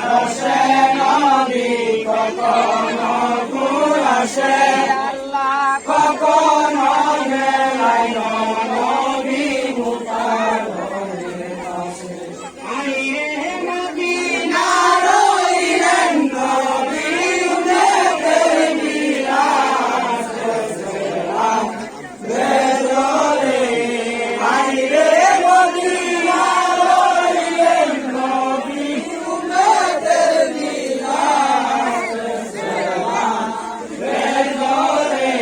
আরশে নবী কখনো ভুল আসে, কখনো মেলায় নবী মুখার পাশে। আইয়ে মদিনা রইলেন নবী উম্মতের বিলাস সালাম বেজরে। আইয়ে মদিনা রইলেন নবী উম্মতের বিলাস সালাম বেজরে।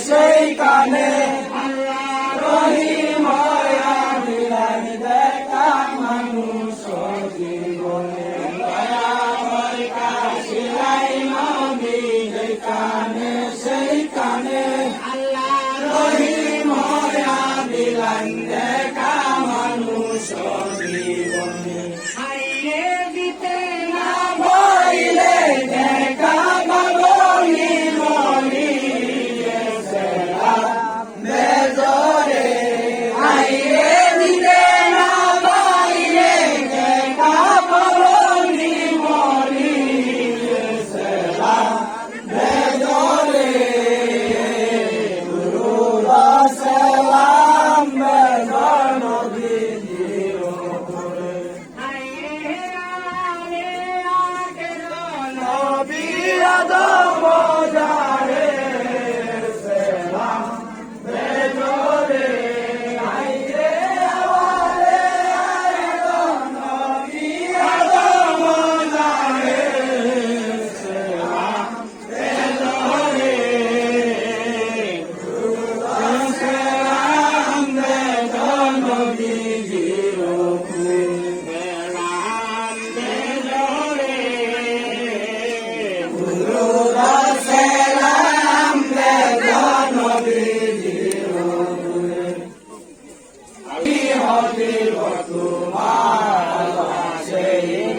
সেই কানে রহিম বিলান দেখা মানুষ জীবনে। দয়াময় কাশিলাই নবী সেই কানে রহিম বিলান দেখা মানুষ জীবনে। আইয়ে দিতে না বইলে দেখা বাবলি মলি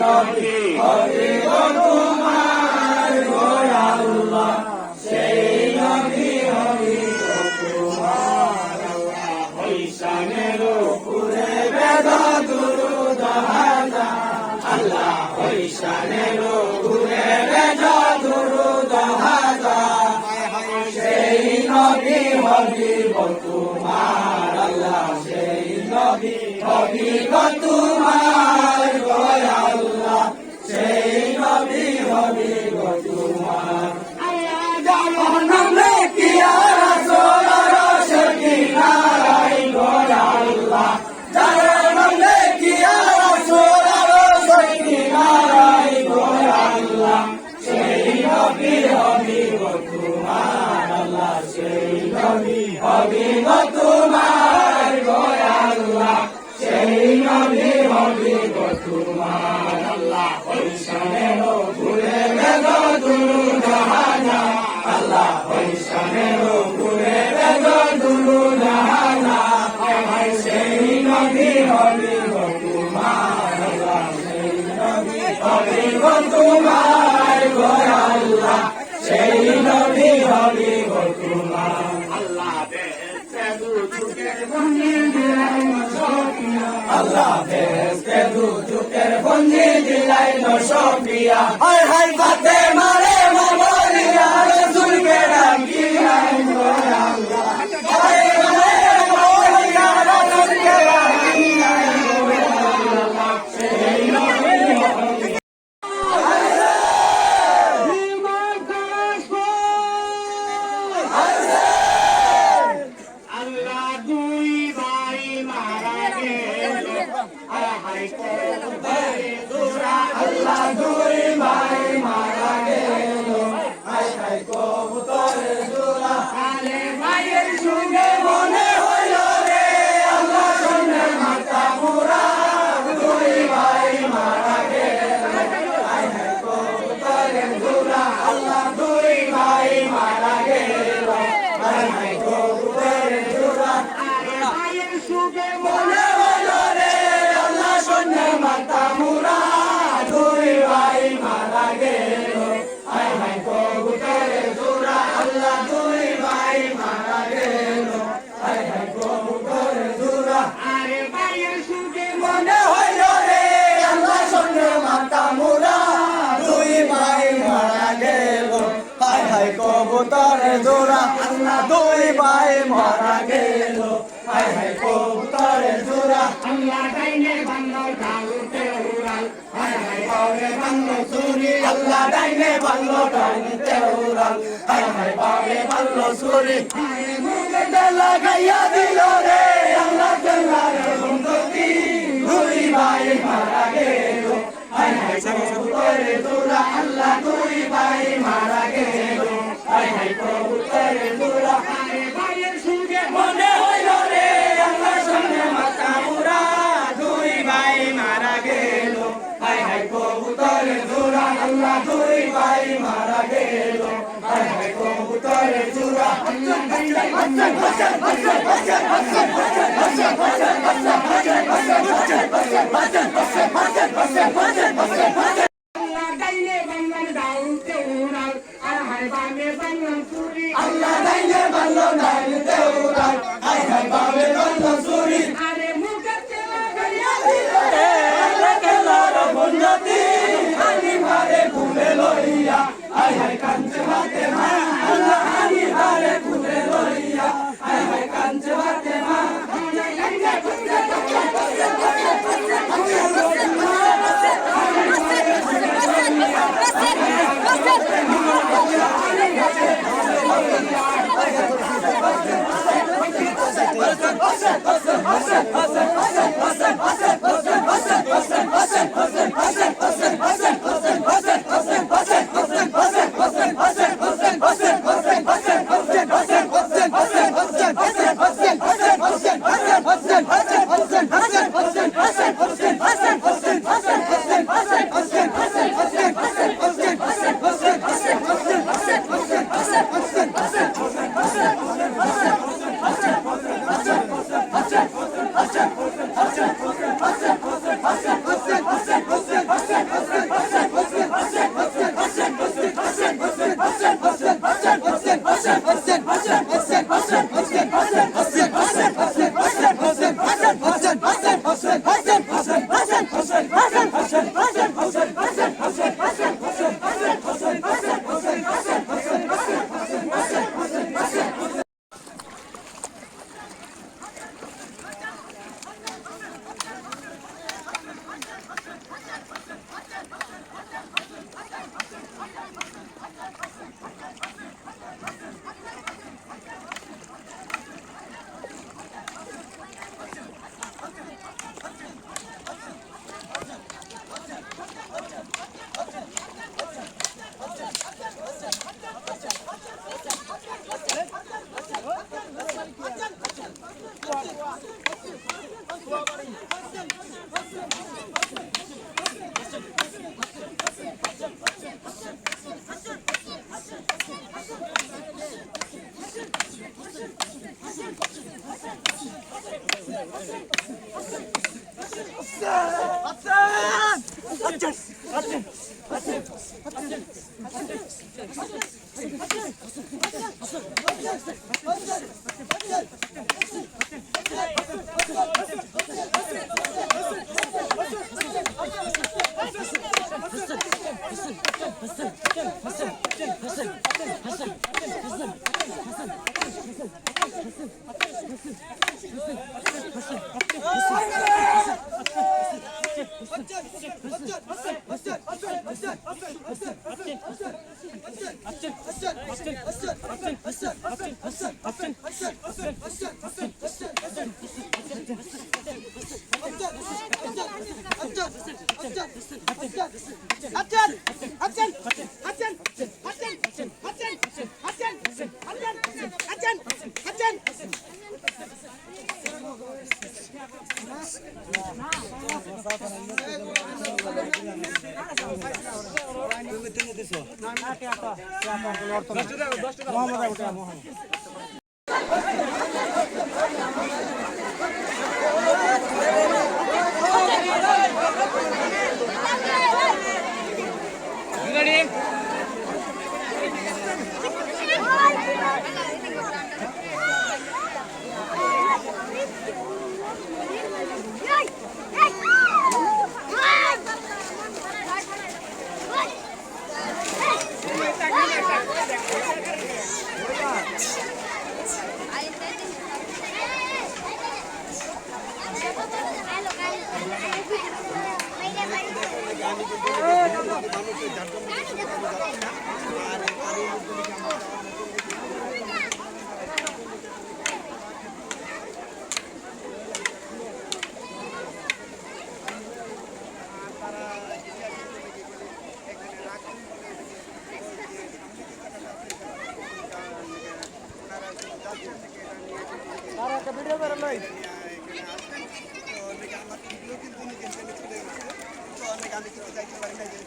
নবী হবে গো তোমার গো আল্লাহ সেই নবী হবে গো তোমার আল্লাহ ওই শানের উপরে বেদ দুরূদ হাজার আল্লাহ ওই শানের উপরে বেদ দুরূদ হাজার সেই নবী হবে গো তোমার আল্লাহ সেই নবী হবে গো তোমার গো আল্লাহ সেই নবী হবে গো তোমার আল্লাহ জাহান্নামে কি রাসূল রশকিনারাই গো আল্লাহ জাহান্নামে কি রাসূল রশকিনারাই গো আল্লাহ সেই নবী হবে গো তোমার আল্লাহ সেই নবী হবে গো তোমার গো আল্লাহ সেই নবী হবে গো তোমার আল্লাহ ওই শানের উপরে বেদ দুরূদ হাজার আল্লাহ ওই শানের উপরে বেদ দুরূদ হাজার সেই নবী হবে গো তোমার আল্লাহ সেই নবী হবে গো তোমার গো আল্লাহ সেই নবী হবে গো তোমার আল্লাহ বেহেশতে দু চোখের বন্দি দিলাই নশপিয়া আল্লাহ বেহেশতে দু চোখের বন্দি দিলাই নশপিয়া হায় হায় বাতে মারে মামলিয়া রাসূলকে ডাকিয়া গো আল্লাহ হায় হায় মামলিয়া রাসূলকে ডাকিয়া গো আল্লাহ সেই নবী হবে আল্লাহ দুই ভাই মারা গেল আয় কবুতরে জোড়া আল্লাহ দুই ভাই মারা গেল আয় কবুতরে জোড়া আলে ভাইয়ের সঙ্গে মনে হইল রে আল্লাহ সন্ধ্যে মাতা মুরা দুই ভাই মারা গেল আয় কবুতরে জোড়া আল্লাহ দুই ভাই মারা গেল আয় কবুতরে জোড়া আলে ভাইয়ের সঙ্গে মনে হইল রে আল্লাহ সন্ধ্যে মাতা মুরা দুই ভাই মারা গেল আয় কবুতরে জোড়া আল্লাহ দুই ভাই মারা গেল আয় কবুতরে জোড়া আরে ভাইয়ের সঙ্গে মনে হইল রে আল্লাহ সন্ধ্যে মাতা মুরা দুই ভাই মারা গেল আয় কবুতরে জোড়া আল্লাহ দুই ভাই মারা গেল আয় কবুতরে জোড়া আল্লাহ ডাইনে বান্দর ডালতে উড়াল আয় পাওরে বান্দর সুরি আল্লাহ ডাইনে বান্দর ডালতে উড়াল আয় পাওরে বান্দর সুরি আয় মুখে লাগাইয়া দিল রে আল্লাহ জাল্লারে বন্ধুতি দুই ভাই মারা গেল আয় কবুতরে জোড়া আল্লাহ দুই ভাই মারা গেল আয় কবুতরে জোড়া আরে ভাইয়ের সঙ্গে মনে হইল রে আল্লাহ সঙ্গে মাতা মুরা দুই ভাই মারা গেল আয় কবুতরে জোড়া আল্লাহ দুই ভাই মারা গেল আয় কবুতরে জোড়া আল্লাহ ডাইনে বান্দর ডালতে উড়াল আর হায় বামে বান্দর সুরি আল্লাহ ডাইনে বান্দর ডালতে উড়াল আয় হায় বামে বান্দর সুরি আরে মুখে লাগাইয়া দিল রে আল্লাহ কেলার বন্ধতি আনি মারে ভুলে লইয়া আয় হায় কাঞ্চে হাতে মা আল্লাহ আনি মারে ভুলে লইয়া আয় হায় কাঞ্চে হাতে মা আল্লাহ ভিডিও করে লই অনেক আমার কিন্তু চলে গেছে তো অনেক আমি কিন্তু যাইতে পারি না।